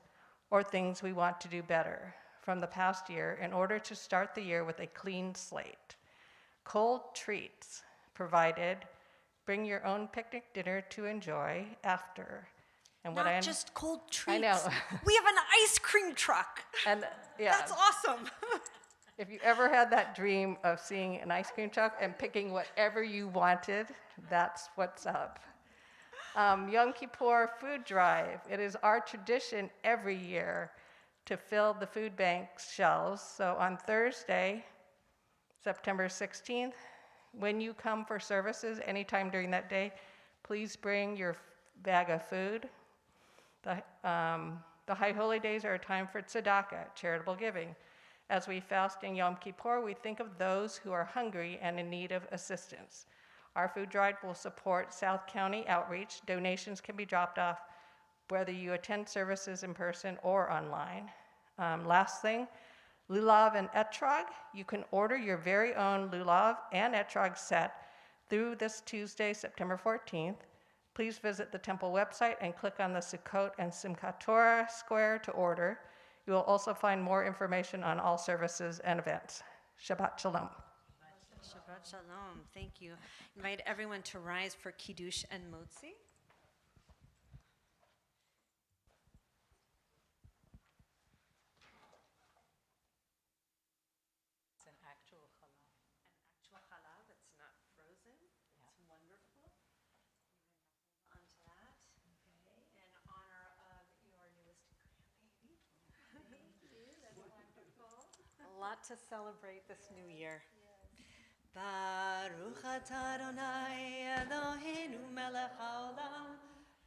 or things we want to do better from the past year in order to start the year with a clean slate. Cold treats provided. Bring your own picnic dinner to enjoy after. And Not just cold treats. I know. We have an ice cream truck. And yeah, That's awesome. if you ever had that dream of seeing an ice cream truck and picking whatever you wanted, that's what's up. Yom Kippur food drive. It is our tradition every year to fill the food bank's shelves. So on Thursday, September 16th, when you come for services anytime during that day, please bring your bag of food. The High Holy Days are a time for tzedakah, charitable giving. As we fast in Yom Kippur, we think of those who are hungry and in need of assistance. Our food drive will support South County outreach. Donations can be dropped off whether you attend services in person or online. Last thing, lulav and etrog. You can order your very own lulav and etrog set through this Tuesday, September 14th. Please visit the temple website and click on the Sukkot and Simchat Torah square to order. You will also find more information on all services and events. Shabbat Shalom. Shabbat Shalom. Thank you. Invite everyone to rise for Kiddush and Motzi. It's an actual halal. Actual halal, it's not frozen. It's wonderful. Hold on to that. Okay. In honor of your newest grandbaby. Thank you. That's wonderful. A lot to celebrate this new year. Baruch atah Adonai Eloheinu melech haolam,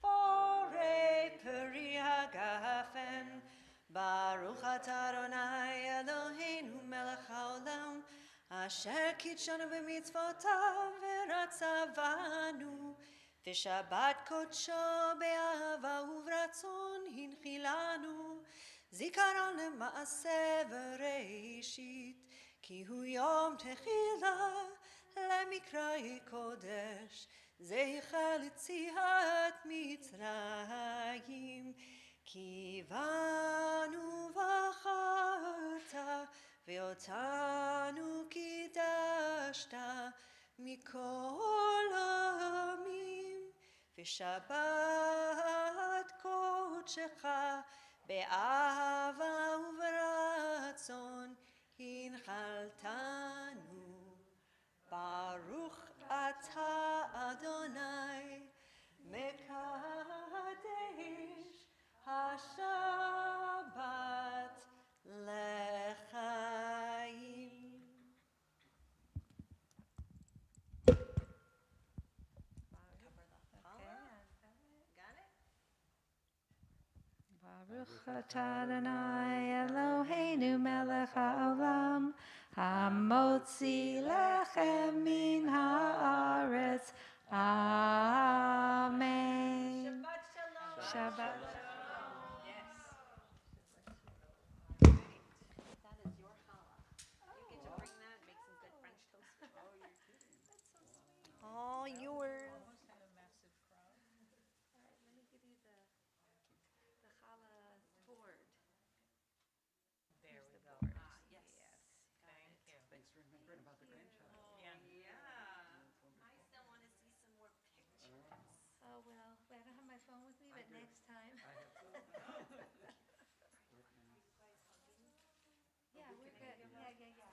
borei peri hagafen. Baruch atah Adonai Eloheinu melech haolam, asher kitshanu b'mitzvotav v'ratzavanu, v'shabbat kodsho be'ahava uvratzon hinchilanu, zikaron le'maaseh v'reishit, כי הוא יום תחילה למקראי קודש, זכר ליציאת מצרים. כי בנו בחרת ואותנו קידשת מכל העמים, ושבת קודשך באהבה וברצון הנחלתנו. ברוך אתה אדוני מקדש השבת לחיים. Baruch atah Adonai Eloheinu melech haolam, hamotzi lechem min haaretz. Amen. Shabbat shalom. That is your challah. You all yours. Almost had a massive crowd. All right, let me give you the challah board. There we go. Yes. Thank you. Thanks for remembering about the grandchild. Yeah. I still want to see some more pictures. Oh, well, I don't have my phone with me, but next time. I have to. Yeah, we're good. Yeah.